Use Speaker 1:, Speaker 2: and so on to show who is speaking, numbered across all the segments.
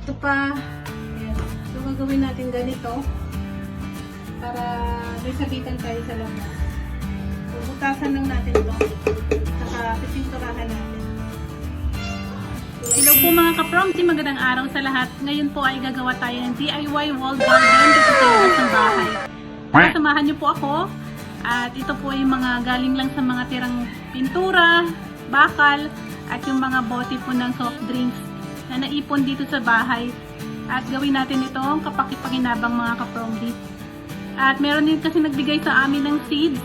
Speaker 1: Ito pa. Ayan. So, gagawin natin ganito para may sabitan tayo sa labas. So, butasan lang natin ito. Saka pipinturahan natin.
Speaker 2: Hello po mga ka-promty, magandang araw sa lahat. Ngayon po ay gagawa tayo ng DIY wall garden dito sa labas ng bahay. Samahan niyo po ako. At ito po ay mga galing lang sa mga tirang pintura, bakal, at yung mga bote po ng soft drinks na naipon dito sa bahay. At gawin natin itong kapaki-pakinabang mga ka-promty. At meron din kasi nagbigay sa amin ng seeds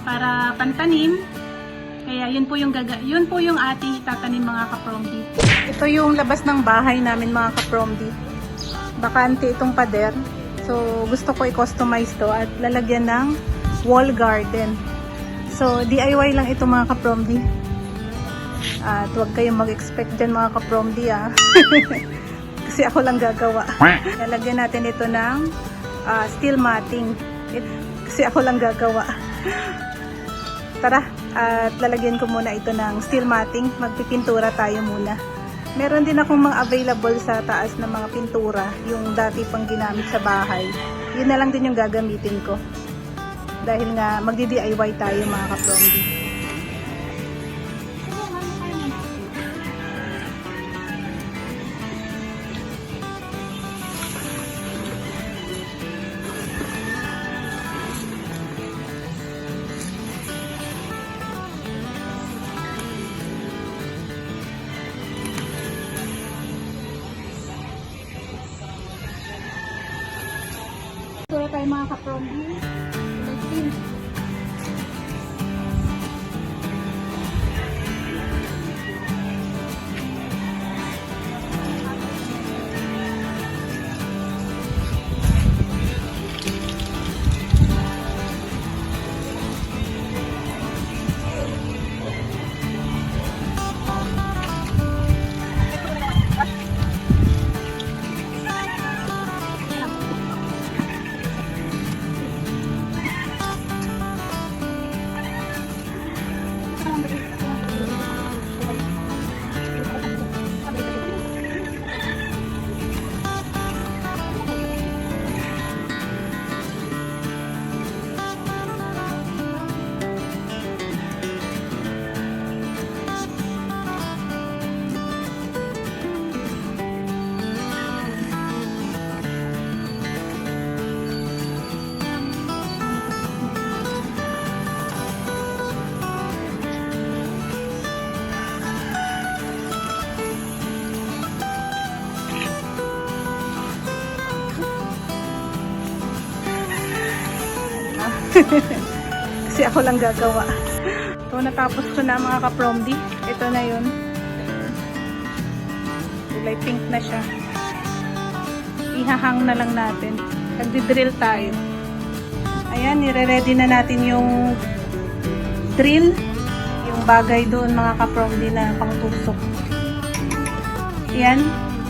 Speaker 2: para pantanim. Kaya yun po yung ating itatanim mga ka-promty. Ito yung labas ng bahay namin mga ka-promty. Bakante itong pader. So gusto ko i-customize to at lalagyan ng wall garden. So DIY lang ito mga ka-promty. At huwag kayong mag-expect dyan mga ka-promty kasi ako lang gagawa. Lalagyan natin ito ng steel matting. Kasi ako lang gagawa. Tara, at lalagyan ko muna ito ng steel matting. Magpipintura tayo muna. Meron din akong mga available sa taas na mga pintura. Yung dati pang ginamit sa bahay. Yun na lang din yung gagamitin ko. Dahil nga magdi-DIY tayo mga ka-promty. Ito tayo mga ka-promty. Kasi ako lang gagawa. So, natapos ko na mga ka-promty. Ito na yun. Kulay pink na siya. Ihahang na lang natin. Nagdi-drill tayo. Ayan, nire-ready na natin yung drill. Yung bagay doon mga ka-promty na pangtusok. Ayan.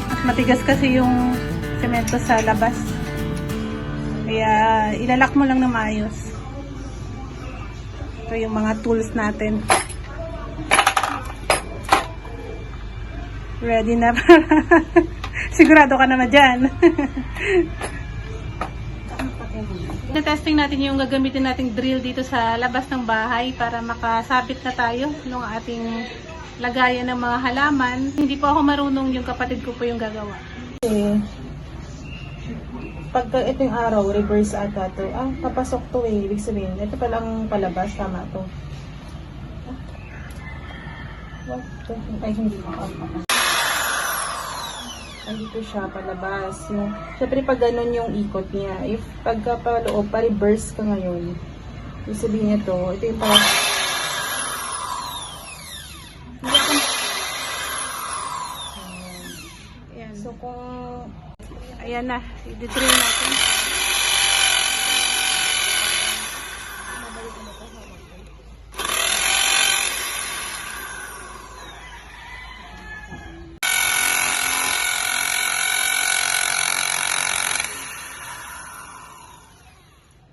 Speaker 2: Mas matigas kasi yung semento sa labas. Kaya ilalak mo lang na maayos. Ito yung mga tools natin. Ready na para sigurado ka naman dyan. Testing natin yung gagamitin nating drill dito sa labas ng bahay para makasabit na tayo ng ating lagayan ng mga halaman. Hindi po ako marunong, yung kapatid ko po yung gagawa.
Speaker 1: Pagka ito yung araw, reverse ata to. Papasok to eh. Ibig sabihin, ito palang palabas. Tama to. What? Ay, hindi ko. Ay, dito siya, palabas. Yung, syempre, pag ganun yung ikot niya. If pagka paloob, pa-reverse ka ngayon. Ibig sabihin ito yung parang... Ayan. So, kung...
Speaker 2: Ayan na, i-drill natin.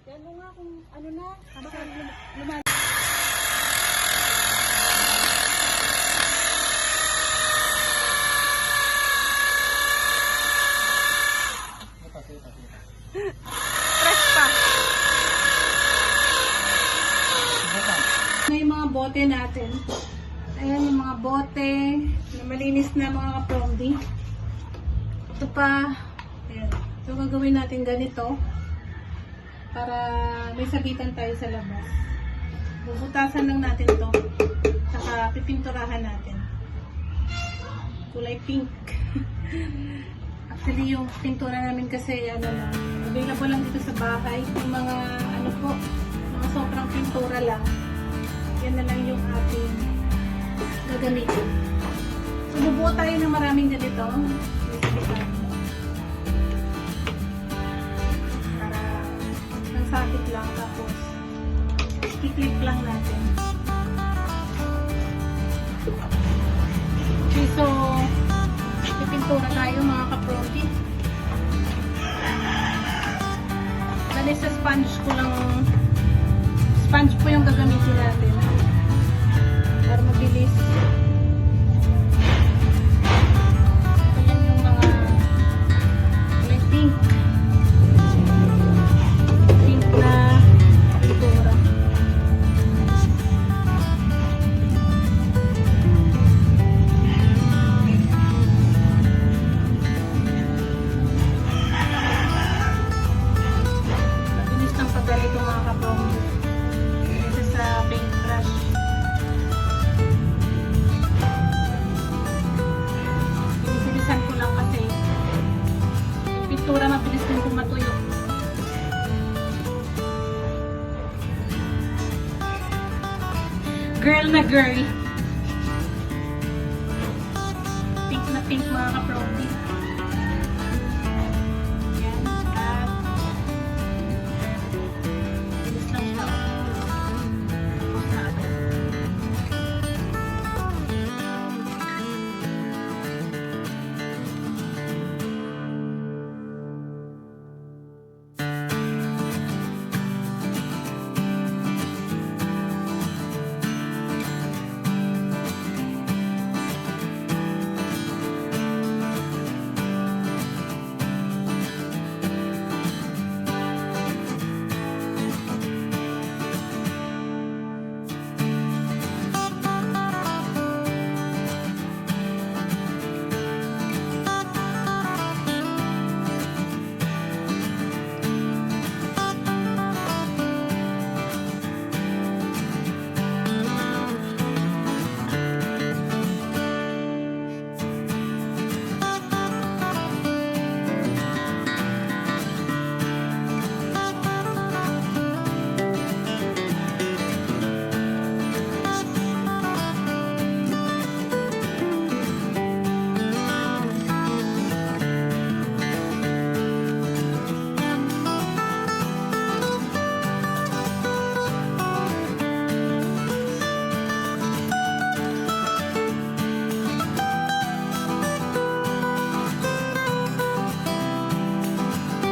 Speaker 1: Yan mo nga kung ano na, baka lumalas. na mga kapromdi. Ito pa. Ayan. So, gagawin natin ganito para may sabitan tayo sa labas. Bubutasan lang natin to. Saka pipinturahan natin. Kulay pink. Actually, yung pintura namin kasi available lang dito sa bahay. Yung mga mga sobrang pintura lang. Yan na lang yung ating gagamitin. So, bubuo tayo ng maraming ganito. Para ng sakit lang. Tapos, i-clip lang natin. Okay, so, pipintura tayo mga kaproti. Dali sa sponge po yung gagamitin natin. Para mabilis. Ayan yung mga may pink na pintura. Mabilis ng paggalito mga kapong sa paintbrush. Bilisan ko lang kasi yung pintura mabilis din kung matuyo. Girl na girl. Pink na pink mga kaproti. Yan. At bilis lang siya. Tapos na agad.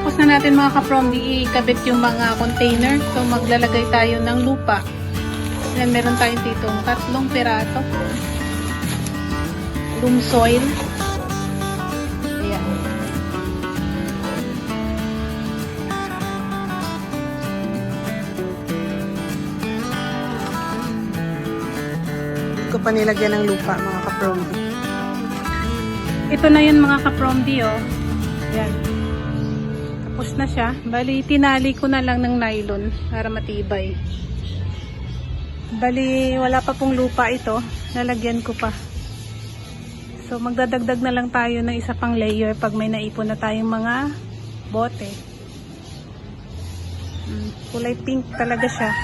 Speaker 1: Tapos na natin mga kapromdi ikabit yung mga container. So maglalagay tayo ng lupa. Then meron tayong dito 3 piraso. Loam soil. Ayan.
Speaker 3: Hindi ko pa nilagyan ng lupa mga kapromdi.
Speaker 1: Ito na yun mga kapromdi oh. Ayan. Tapos na siya. Bali, tinali ko na lang ng nylon para matibay. Bali, wala pa pong lupa ito. Lalagyan ko pa. So, magdadagdag na lang tayo ng isa pang layer pag may naipon na tayong mga bote. Kulay pink talaga siya.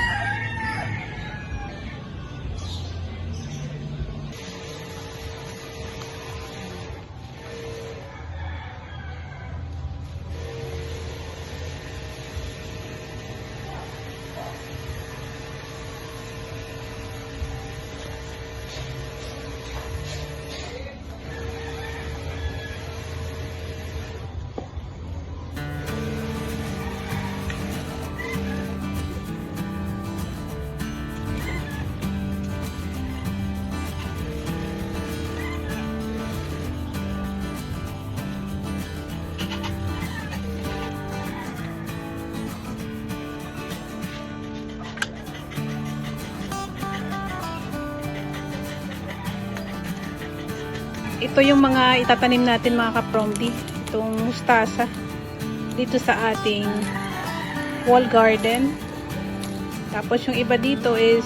Speaker 1: Ito yung mga itatanim natin mga kapromdi. Itong mustasa dito sa ating wall garden. Tapos yung iba dito is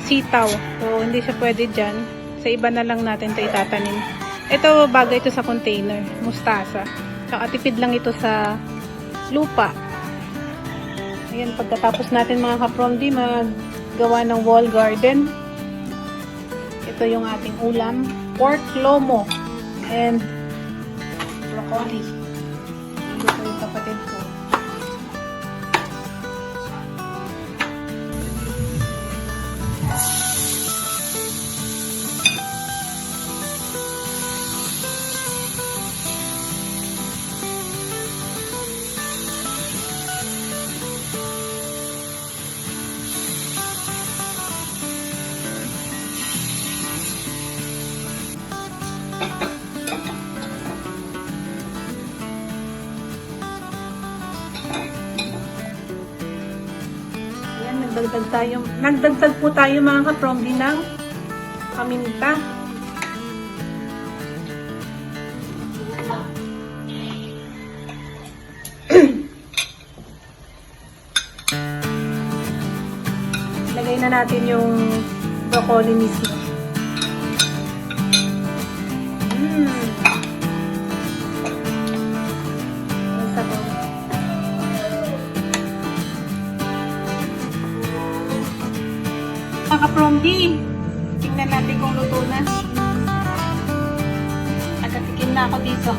Speaker 1: sitaw. So hindi siya pwede dyan. Sa iba na lang natin ito itatanim. Ito bagay ito sa container. Mustasa. Tsaka tipid lang ito sa lupa. Ayan, pagkatapos natin mga kapromdi maggawa ng wall garden. Ito yung ating ulam. Pork lomo and broccoli. Ito yung kapatid ko. Nagdagdag po tayo mga kapromdi ng paminta. Lagay na natin yung broccoli mismo. Isa po. Mga kapromdi, tingnan natin kung luto na. Nagkatikim na ako dito.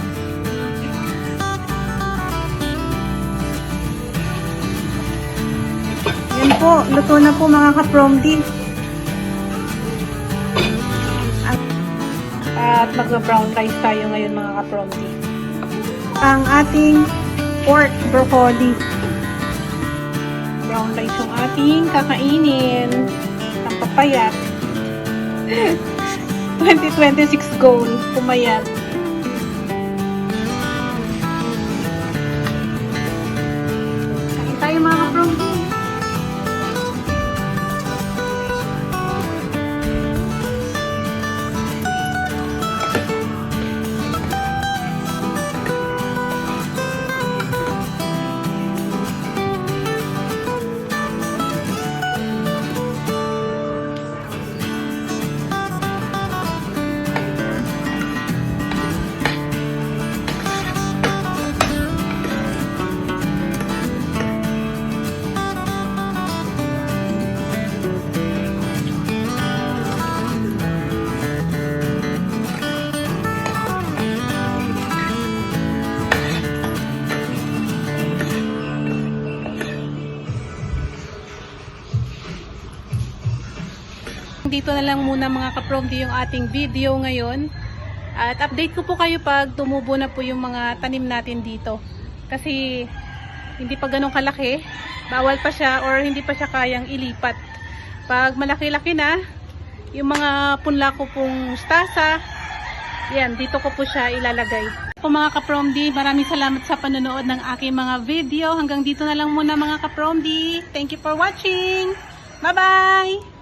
Speaker 1: Yan po, luto na po mga kapromdi. At magba-brown rice tayo ngayon mga kapromdi. Ang ating pork broccoli. Brown rice yung ating kakainin. Ang papayat. 2026 goal, pumayat. Kain tayo mga kapromdi. Dito na lang muna mga kapromdi yung ating video ngayon. At update ko po kayo pag tumubo na po yung mga tanim natin dito. Kasi hindi pa ganun kalaki. Bawal pa siya or hindi pa siya kayang ilipat. Pag malaki-laki na, yung mga punla ko pong mustasa, yan, dito ko po siya ilalagay. Po mga kapromdi, maraming salamat sa panonood ng aking mga video. Hanggang dito na lang muna mga kapromdi. Thank you for watching. Bye-bye!